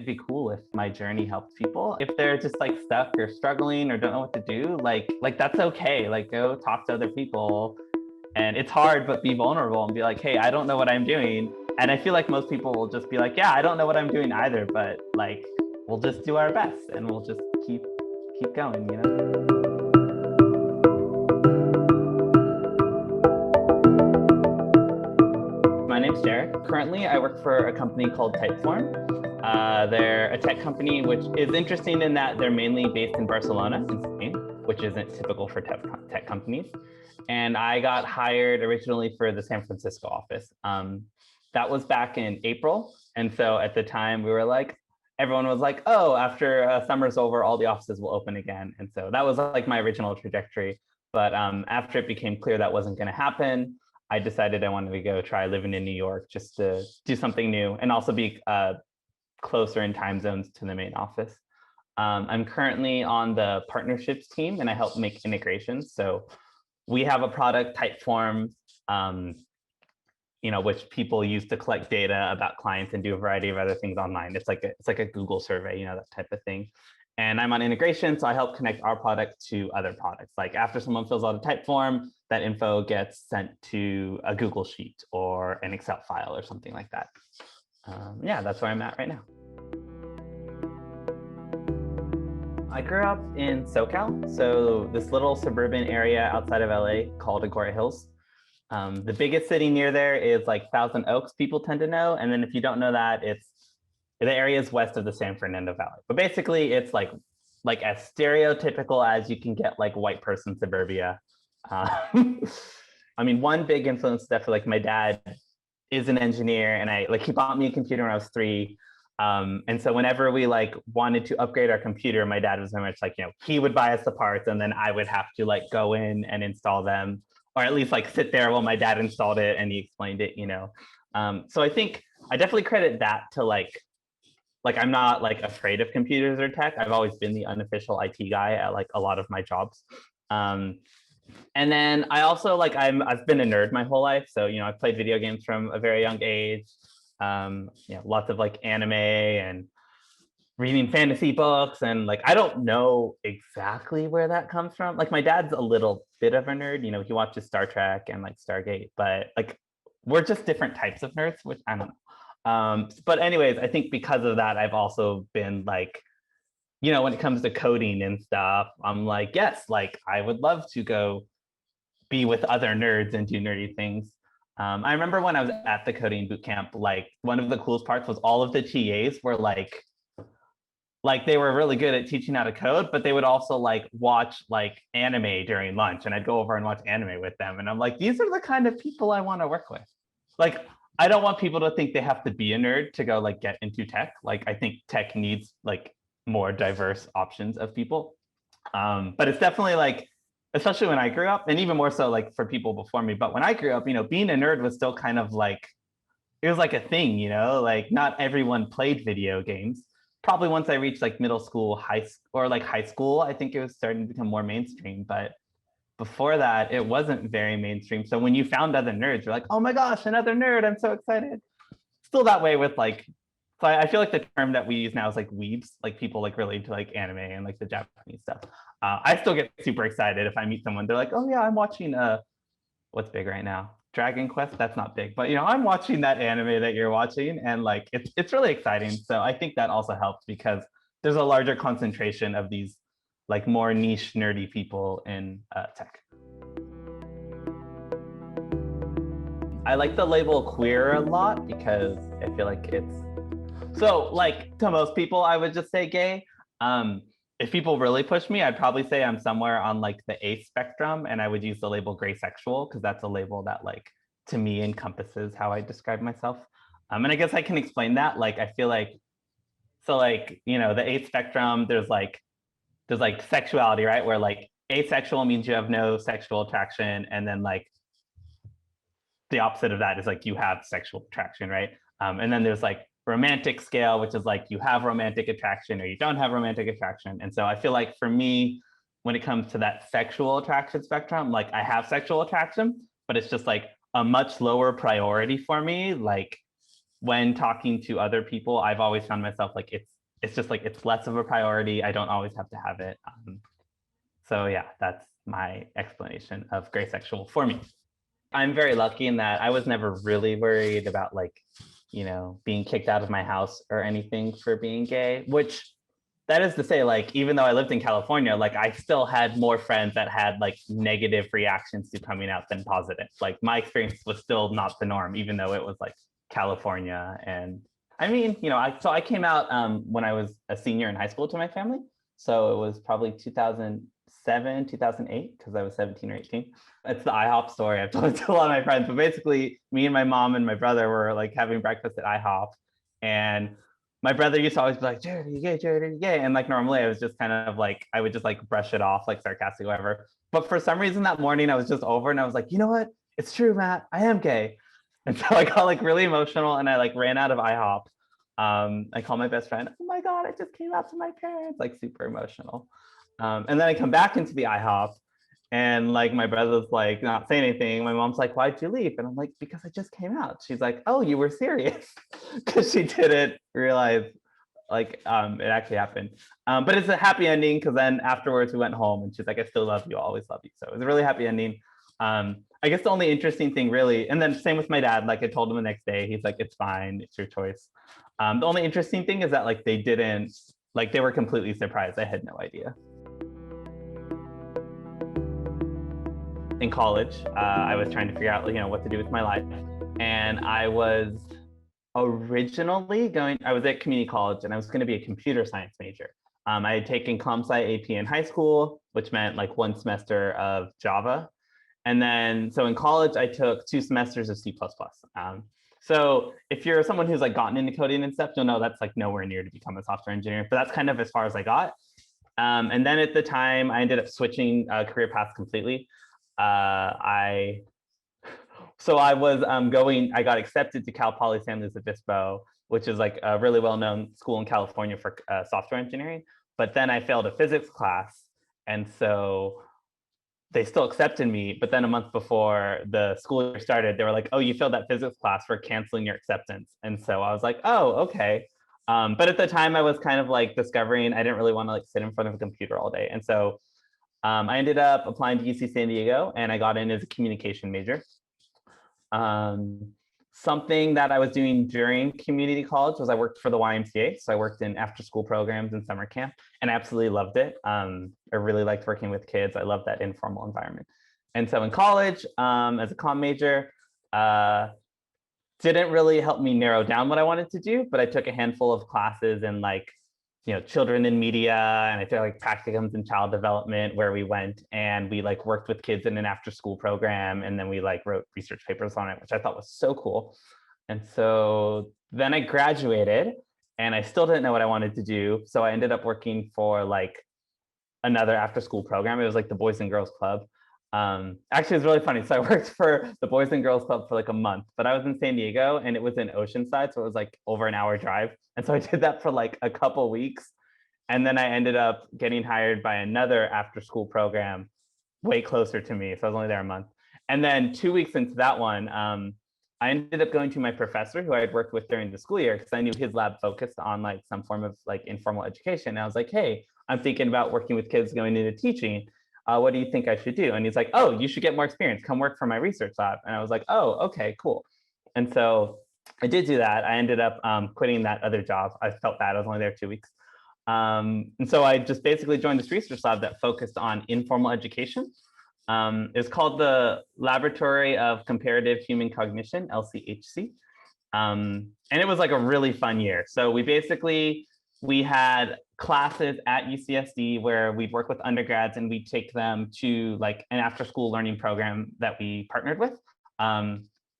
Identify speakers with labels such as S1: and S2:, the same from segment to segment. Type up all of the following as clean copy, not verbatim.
S1: it'd be cool if my journey helped people. If they're just like stuck or struggling or don't know what to do, like that's okay. Like go talk to other people. And it's hard, but be vulnerable and be like, hey, I don't know what I'm doing. And I feel like most people will just be like, yeah, I don't know what I'm doing either, but like we'll just do our best and we'll just keep going, you know? My name's Derek. Currently, I work for a company called Typeform. They're a tech company, which is interesting in that they're mainly based in Barcelona, in Spain, which isn't typical for tech companies. And I got hired originally for the San Francisco office. That was back in April. And so at the time, we were like, everyone was like, oh, after summer's over, all the offices will open again. And so that was like my original trajectory. But after it became clear that wasn't going to happen, I decided I wanted to go try living in New York just to do something new and also be closer in time zones to the main office. I'm currently on the partnerships team and I help make integrations. So we have a product, Typeform, which people use to collect data about clients and do a variety of other things online. It's like a Google survey, that type of thing. And I'm on integration, so I help connect our product to other products. Like after someone fills out a Typeform, that info gets sent to a Google Sheet or an Excel file or something like that. Yeah, that's where I'm at right now. I grew up in SoCal, so this little suburban area outside of LA called Agoura Hills. The biggest city near there is like Thousand Oaks, people tend to know. And then if you don't know that, the area is west of the San Fernando Valley. But basically it's like as stereotypical as you can get like white person suburbia. I mean, one big influence is definitely like my dad is an engineer and he bought me a computer when I was 3. And so whenever we like wanted to upgrade our computer, my dad was very much like, he would buy us the parts and then I would have to like go in and install them, or at least like sit there while my dad installed it and he explained it, So I think I definitely credit that to like I'm not like afraid of computers or tech. I've always been the unofficial IT guy at like a lot of my jobs. And then I also I've been a nerd my whole life. So, I've played video games from a very young age. Lots of like anime and reading fantasy books. And like, I don't know exactly where that comes from. Like my dad's a little bit of a nerd, he watches Star Trek and like Stargate, but like, we're just different types of nerds, which I don't know. But anyways, I think because of that, I've also been like, when it comes to coding and stuff, I'm like, yes, like I would love to go be with other nerds and do nerdy things. I remember when I was at the coding bootcamp, like one of the coolest parts was all of the TAs were like they were really good at teaching how to code, but they would also like watch like anime during lunch, and I'd go over and watch anime with them. And I'm like, these are the kind of people I want to work with. Like, I don't want people to think they have to be a nerd to go like get into tech. Like, I think tech needs like more diverse options of people. But it's definitely like, especially when I grew up, and even more so like for people before me. But when I grew up, being a nerd was still kind of like, it was like a thing, like not everyone played video games. Probably once I reached like middle school, high school, I think it was starting to become more mainstream. But before that, it wasn't very mainstream. So when you found other nerds, you're like, oh my gosh, another nerd, I'm so excited. Still that way with like, so I feel like the term that we use now is like weebs, like people like related to like anime and like the Japanese stuff. I still get super excited if I meet someone. They're like, oh yeah, I'm watching what's big right now? Dragon Quest, that's not big, but I'm watching that anime that you're watching, and like it's really exciting. So I think that also helps because there's a larger concentration of these like more niche nerdy people in tech. I like the label queer a lot because I feel like it's so like to most people I would just say gay. If people really push me, I'd probably say I'm somewhere on like the A spectrum, and I would use the label gray sexual because that's a label that like to me encompasses how I describe myself. And I guess I can explain that. Like I feel like so like the A spectrum, there's like sexuality, right? Where like asexual means you have no sexual attraction, and then like the opposite of that is like you have sexual attraction, right? And then there's like romantic scale, which is like you have romantic attraction or you don't have romantic attraction. And so I feel like for me, when it comes to that sexual attraction spectrum, like I have sexual attraction, but it's just like a much lower priority for me. Like when talking to other people, I've always found myself like it's just like it's less of a priority. I don't always have to have it. So yeah, that's my explanation of gray sexual for me. I'm very lucky in that I was never really worried about like, being kicked out of my house or anything for being gay, which that is to say, like, even though I lived in California, like I still had more friends that had like negative reactions to coming out than positive. Like my experience was still not the norm, even though it was like California. And I mean, I came out when I was a senior in high school to my family. So it was probably 2007, 2008, because I was 17 or 18. It's the IHOP story. I've told it to a lot of my friends, but basically me and my mom and my brother were like having breakfast at IHOP, and my brother used to always be like, Jared, are you gay? Jared, are you gay? And like normally I was just kind of like, I would just like brush it off, like sarcastic, whatever. But for some reason that morning I was just over and I was like, you know what? It's true, Matt, I am gay. And so I got like really emotional and I like ran out of IHOP. I called my best friend, oh my God, I just came out to my parents, like super emotional. And then I come back into the IHOP and like my brother's like not saying anything. My mom's like, why'd you leave? And I'm like, because I just came out. She's like, oh, you were serious? Because she didn't realize like it actually happened. But it's a happy ending because then afterwards we went home and she's like, I still love you, I'll always love you. So it was a really happy ending. I guess the only interesting thing really, and then same with my dad, like I told him the next day, he's like, it's fine, it's your choice. The only interesting thing is that like they were completely surprised. I had no idea. In college, I was trying to figure out, what to do with my life. And I was originally I was at community college and I was going to be a computer science major. I had taken comp sci AP in high school, which meant like one semester of Java. And then, so in college, I took 2 semesters of C++. So if you're someone who's like gotten into coding and stuff, you'll know that's like nowhere near to become a software engineer, but that's kind of as far as I got. And then at the time, I ended up switching career paths completely. I got accepted to Cal Poly San Luis Obispo, which is like a really well-known school in California for software engineering. But then I failed a physics class. And so they still accepted me. But then a month before the school year started, they were like, oh, you failed that physics class, we're canceling your acceptance. And so I was like, oh, okay. But at the time I was kind of like discovering I didn't really want to like sit in front of a computer all day. And so I ended up applying to UC San Diego and I got in as a communication major. Something that I was doing during community college was I worked for the YMCA. So I worked in after school programs and summer camp and I absolutely loved it. I really liked working with kids. I loved that informal environment. And so in college, as a comm major, didn't really help me narrow down what I wanted to do, but I took a handful of classes in like, children in media, and I took like practicums in child development where we went and we like worked with kids in an after school program. And then we like wrote research papers on it, which I thought was so cool. And so then I graduated and I still didn't know what I wanted to do. So I ended up working for like another after school program. It was like the Boys and Girls Club. Actually, it's really funny. So I worked for the Boys and Girls Club for like a month, but I was in San Diego and it was in Oceanside. So it was like over an hour drive. And so I did that for like a couple weeks. And then I ended up getting hired by another after school program way closer to me. So I was only there a month. And then 2 weeks into that one, I ended up going to my professor who I had worked with during the school year because I knew his lab focused on like some form of like informal education. And I was like, hey, I'm thinking about working with kids going into teaching. What do you think I should do? And he's like, oh, you should get more experience. Come work for my research lab. And I was like, oh, okay, cool. And so I did do that. I ended up quitting that other job. I felt bad. I was only there 2 weeks. And so I just basically joined this research lab that focused on informal education. It's called the Laboratory of Comparative Human Cognition, LCHC. And it was like a really fun year. So we had classes at UCSD where we'd work with undergrads and we'd take them to like an after school learning program that we partnered with.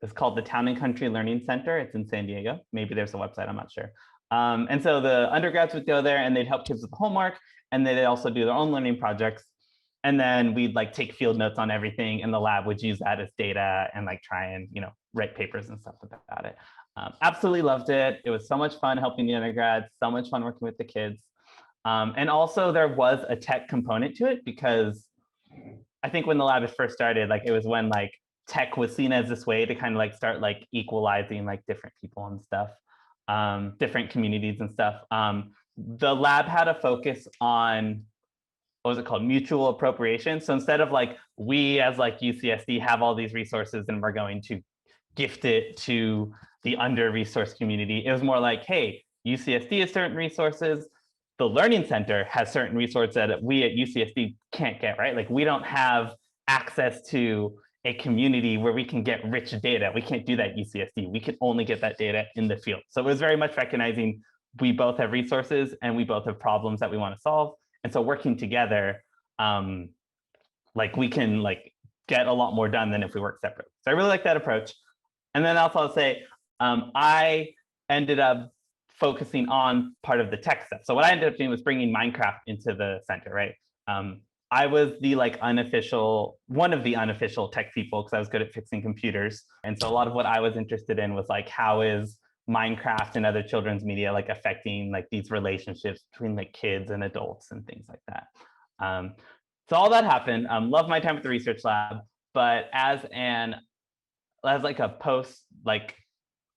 S1: It's called the Town and Country Learning Center. It's in San Diego. Maybe there's a website, I'm not sure. And so the undergrads would go there and they'd help kids with the homework and they'd also do their own learning projects. And then we'd like take field notes on everything and the lab would use that as data and like try and, write papers and stuff about it. Absolutely loved it. It was so much fun helping the undergrads, so much fun working with the kids. And also there was a tech component to it because I think when the lab had first started, like it was when like tech was seen as this way to kind of like start like equalizing like different people and stuff, different communities and stuff. The lab had a focus on, what was it called, mutual appropriation. So instead of like, we as like UCSD have all these resources and we're going to gift it to the under-resourced community, it was more like, hey, UCSD has certain resources, the Learning Center has certain resources that we at UCSD can't get, right? Like we don't have access to a community where we can get rich data. We can't do that at UCSD. We can only get that data in the field. So it was very much recognizing we both have resources and we both have problems that we want to solve. And so working together, like we can like get a lot more done than if we work separate. So I really like that approach. And then also I'll say, I ended up focusing on part of the tech stuff. So what I ended up doing was bringing Minecraft into the center, right? I was the like one of the unofficial tech people because I was good at fixing computers. And so a lot of what I was interested in was like, how is Minecraft and other children's media like affecting like these relationships between like kids and adults and things like that. So all that happened. Love my time at the research lab, but as like a post, like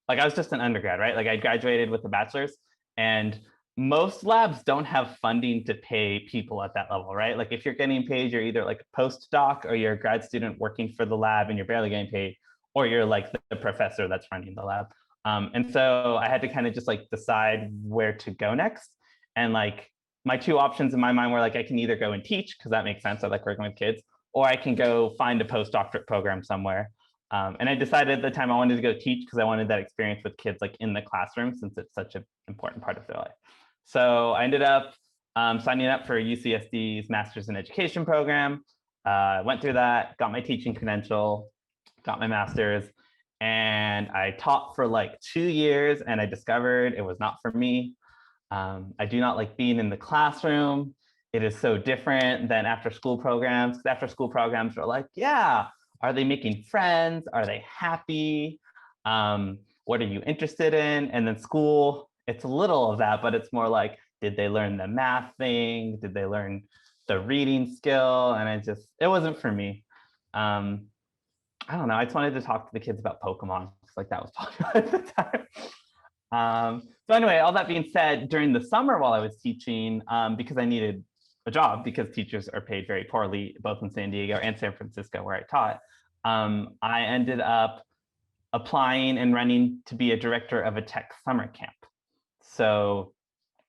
S1: I was just an undergrad, right? Like I graduated with a bachelor's, and most labs don't have funding to pay people at that level, right? Like if you're getting paid, you're either like a postdoc or you're a grad student working for the lab and you're barely getting paid, or you're like the professor that's running the lab. And so I had to kind of just like decide where to go next. And like my two options in my mind were like, I can either go and teach because that makes sense. I like working with kids, or I can go find a postdoctorate program somewhere. And I decided at the time I wanted to go teach because I wanted that experience with kids like in the classroom since it's such an important part of their life. So I ended up signing up for UCSD's Master's in Education program, went through that, got my teaching credential, got my master's, and I taught for like 2 years and I discovered it was not for me. I do not like being in the classroom. It is so different than after school programs. After school programs are like, yeah, are they making friends? Are they happy? What are you interested in? And then school, it's a little of that, but it's more like, did they learn the math thing? Did they learn the reading skill? And it wasn't for me. I don't know. I just wanted to talk to the kids about Pokemon. Like that was popular at the time. So anyway, all that being said, during the summer while I was teaching, because I needed a job because teachers are paid very poorly, both in San Diego and San Francisco where I taught, I ended up applying and running to be a director of a tech summer camp. So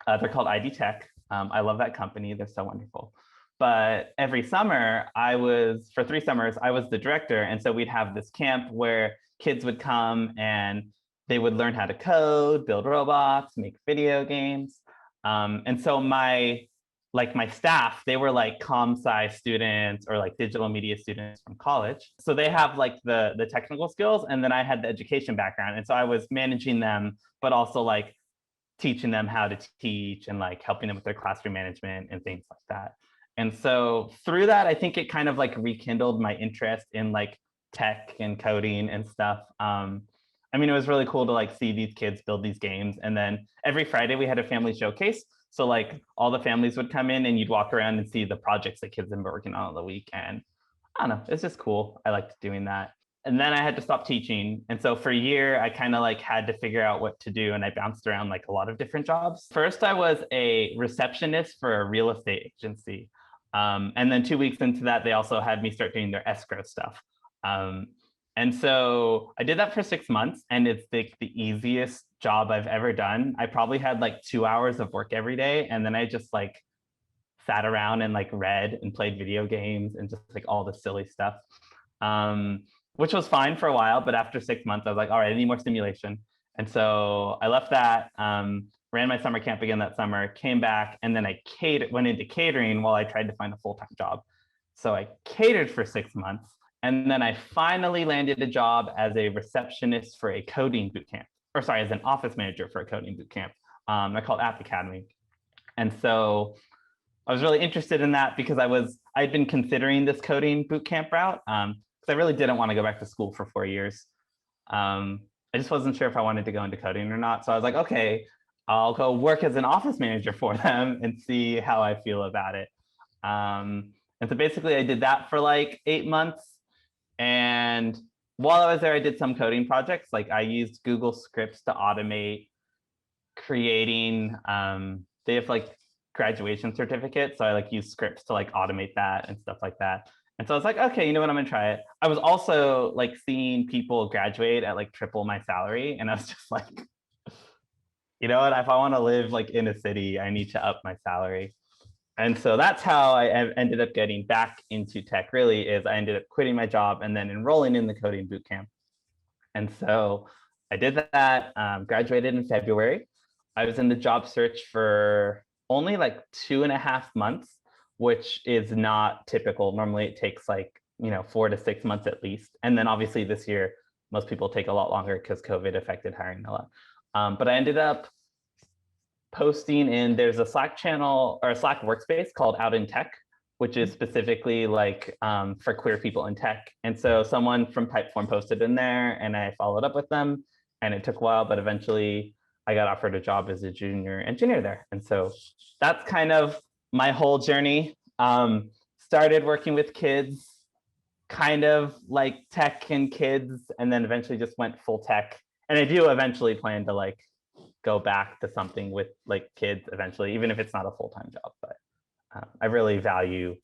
S1: they're called LGBT Tech. I love that company. They're so wonderful. But every summer, for 3 summers, I was the director. And so we'd have this camp where kids would come and they would learn how to code, build robots, make video games. And so my staff, they were like comm-sci students or like digital media students from college. So they have like the technical skills, and then I had the education background. And so I was managing them, but also like teaching them how to teach and like helping them with their classroom management and things like that. And so through that, I think it kind of like rekindled my interest in like tech and coding and stuff. I mean, it was really cool to like see these kids build these games. And then every Friday we had a family showcase. So like all the families would come in and you'd walk around and see the projects that kids have been working on the week. And I don't know, it's just cool. I liked doing that. And then I had to stop teaching. And so for a year, I kind of like had to figure out what to do. And I bounced around like a lot of different jobs. First, I was a receptionist for a real estate agency. And then 2 weeks into that, they also had me start doing their escrow stuff. And so I did that for 6 months, and it's like the easiest job I've ever done. I probably had like 2 hours of work every day. And then I just like sat around and like read and played video games and just like all the silly stuff, which was fine for a while. But after 6 months, I was like, all right, I need more stimulation. And so I left that, ran my summer camp again that summer, came back, and then I went into catering while I tried to find a full-time job. So I catered for 6 months. And then I finally landed a job as a receptionist for a coding bootcamp, or sorry, as an office manager for a coding bootcamp. I called App Academy. And so I was really interested in that because I'd been considering this coding bootcamp route because I really didn't want to go back to school for 4 years. I just wasn't sure if I wanted to go into coding or not. So I was like, okay, I'll go work as an office manager for them and see how I feel about it. And so basically I did that for like 8 months. And while I was there, I did some coding projects. Like I used Google Scripts to automate creating, they have like graduation certificates. So I like use scripts to like automate that and stuff like that. And so I was like, okay, you know what, I'm gonna try it. I was also like seeing people graduate at like triple my salary. And I was just like, you know what, if I want to live like in a city, I need to up my salary. And so that's how I ended up getting back into tech, really, is I ended up quitting my job and then enrolling in the coding bootcamp. And so I did that, graduated in February. I was in the job search for only like 2.5 months, which is not typical. Normally it takes like, 4 to 6 months at least. And then obviously this year, most people take a lot longer because COVID affected hiring a lot. But I ended up posting in, there's a Slack channel or a Slack workspace called Out in Tech, which is specifically like for queer people in tech. And so someone from Typeform posted in there and I followed up with them, and it took a while, but eventually I got offered a job as a junior engineer there. And so that's kind of my whole journey. Started working with kids, kind of like tech and kids, and then eventually just went full tech. And I do eventually plan to like go back to something with like kids eventually, even if it's not a full-time job. But I really value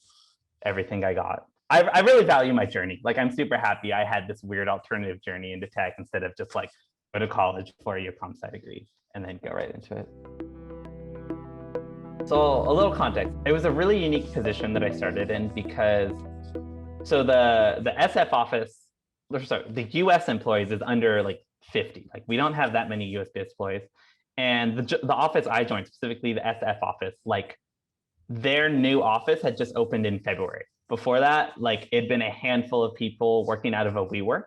S1: everything I got. I really value my journey. Like I'm super happy I had this weird alternative journey into tech instead of just like go to college for your comp sci degree and then go right into it. So a little context, it was a really unique position that I started in because so the SF office, sorry, the US employees is under like 50. Like we don't have that many US-based employees. And the office I joined, specifically the SF office, like their new office had just opened in February. Before that, like it'd been a handful of people working out of a WeWork.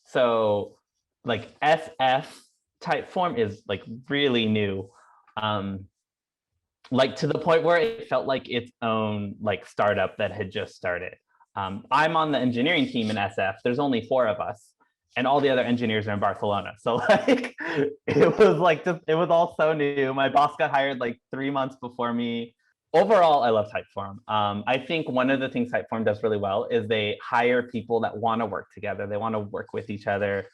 S1: So like SF Typeform is like really new. Like to the point where it felt like its own like startup that had just started. I'm on the engineering team in SF. There's only 4 of us, and all the other engineers are in Barcelona. So like it was like just, it was all so new. My boss got hired like 3 months before me. Overall, I love Typeform. I think one of the things Typeform does really well is they hire people that want to work together. They want to work with each other.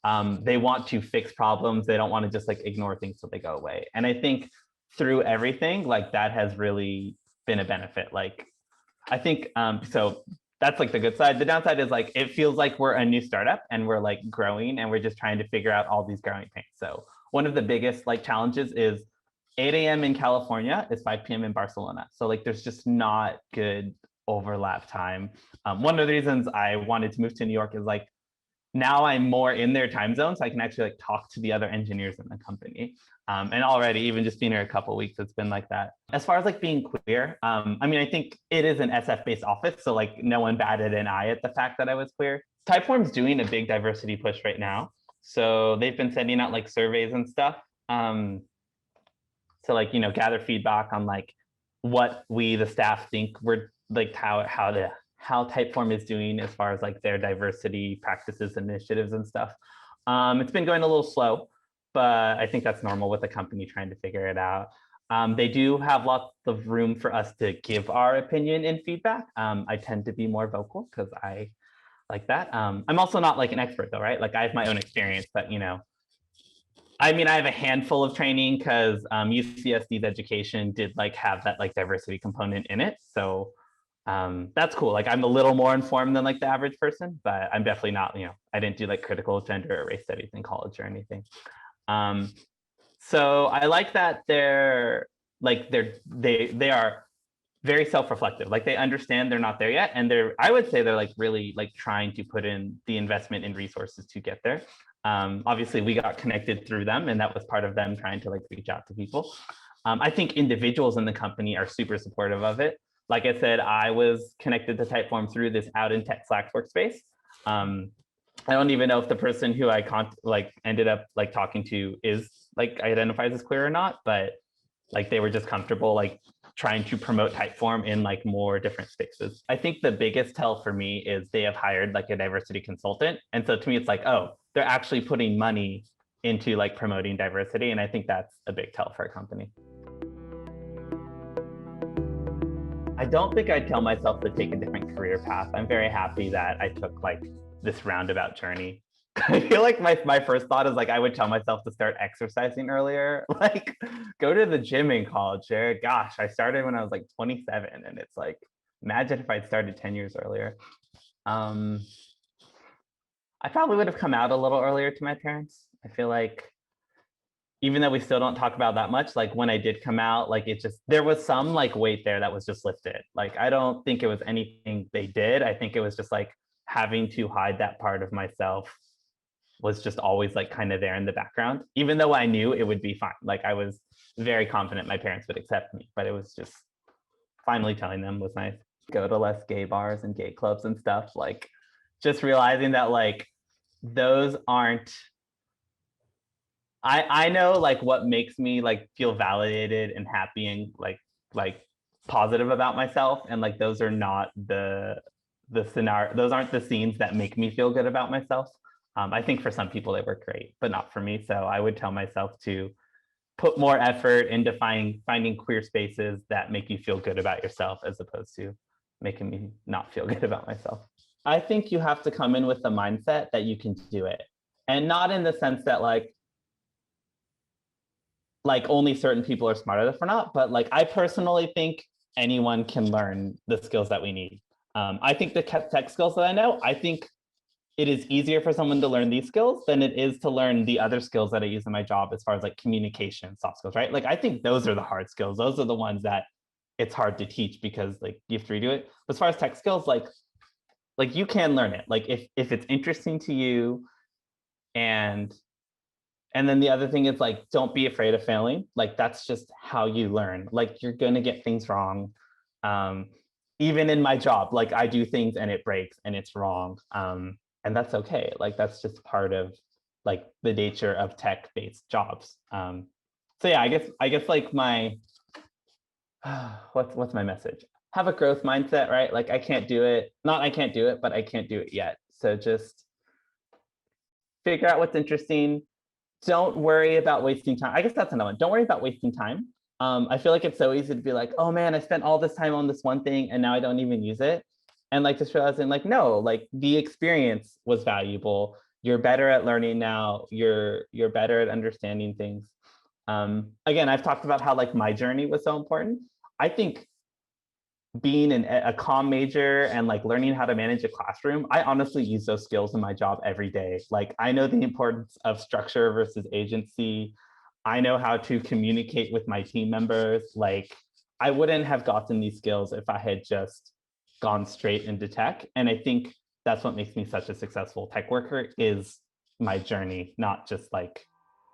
S1: They want to fix problems. They don't want to just like ignore things till they go away. And I think through everything, like that has really been a benefit. Like I think, so that's like the good side. The downside is like, it feels like we're a new startup and we're like growing and we're just trying to figure out all these growing pains. So one of the biggest like challenges is 8 a.m. in California is 5 p.m. in Barcelona. So like, there's just not good overlap time. One of the reasons I wanted to move to New York is like, now I'm more in their time zone, so I can actually like talk to the other engineers in the company. And already, even just being here a couple of weeks, it's been like that. As far as like being queer, I mean, I think it is an SF-based office, so like no one batted an eye at the fact that I was queer. Typeform's doing a big diversity push right now, so they've been sending out like surveys and stuff to like gather feedback on like what we the staff think we're like how Typeform is doing as far as like their diversity practices, initiatives and stuff. It's been going a little slow, but I think that's normal with a company trying to figure it out. They do have lots of room for us to give our opinion and feedback. I tend to be more vocal because I like that. I'm also not like an expert though, right? Like I have my own experience, but I mean, I have a handful of training because UCSD's education did like have that like diversity component in it. So that's cool. Like I'm a little more informed than like the average person, but I'm definitely not, I didn't do like critical gender or race studies in college or anything. So I like that they are very self-reflective. Like they understand they're not there yet. And I would say they're like really like trying to put in the investment in resources to get there. Obviously we got connected through them and that was part of them trying to like reach out to people. I think individuals in the company are super supportive of it. Like I said, I was connected to Typeform through this Out in Tech Slack workspace. I don't even know if the person who I ended up like talking to is like identifies as queer or not, but like they were just comfortable like trying to promote Typeform in like more different spaces. I think the biggest tell for me is they have hired like a diversity consultant. And so to me, it's like, oh, they're actually putting money into like promoting diversity. And I think that's a big tell for a company. I don't think I'd tell myself to take a different career path. I'm very happy that I took like this roundabout journey. I feel like my first thought is like I would tell myself to start exercising earlier, like go to the gym in college, Jared. Gosh, I started when I was like 27, and it's like imagine if I'd started 10 years earlier. I probably would have come out a little earlier to my parents. I feel like even though we still don't talk about that much, like when I did come out, like it just there was some like weight there that was just lifted. Like I don't think it was anything they did. I think it was just like having to hide that part of myself was just always like kind of there in the background, even though I knew it would be fine. Like I was very confident my parents would accept me, but it was just finally telling them was nice. Go to less gay bars and gay clubs and stuff. Like just realizing that like those aren't I know like what makes me like feel validated and happy and like positive about myself, and like those are not the scenario, those aren't the scenes that make me feel good about myself. I think for some people they work great, but not for me. So I would tell myself to put more effort into finding queer spaces that make you feel good about yourself as opposed to making me not feel good about myself. I think you have to come in with the mindset that you can do it, and not in the sense that like only certain people are smarter enough or not, but like I personally think anyone can learn the skills that we need. I think the tech skills that I know, I think it is easier for someone to learn these skills than it is to learn the other skills that I use in my job as far as like communication, soft skills, right? Like I think those are the hard skills. Those are the ones that it's hard to teach because like you have to redo it. But as far as tech skills, like you can learn it. Like if it's interesting to you, and then the other thing is like don't be afraid of failing. Like that's just how you learn. Like you're gonna get things wrong. Even in my job, like I do things and it breaks and it's wrong. And that's okay. Like that's just part of like the nature of tech-based jobs. So yeah, I guess like my what's my message? Have a growth mindset, right? Like I can't do it. Not I can't do it, but I can't do it yet. So just figure out what's interesting. Don't worry about wasting time. I guess that's another one. Don't worry about wasting time. I feel like it's so easy to be like, oh man, I spent all this time on this one thing and now I don't even use it. And like just realizing like, no, like the experience was valuable. You're better at learning now. You're better at understanding things. Again, I've talked about how like my journey was so important. I think being a comm major and like learning how to manage a classroom, I honestly use those skills in my job every day. Like I know the importance of structure versus agency. I know how to communicate with my team members. Like I wouldn't have gotten these skills if I had just gone straight into tech. And I think that's what makes me such a successful tech worker is my journey, not just like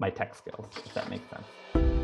S1: my tech skills, if that makes sense.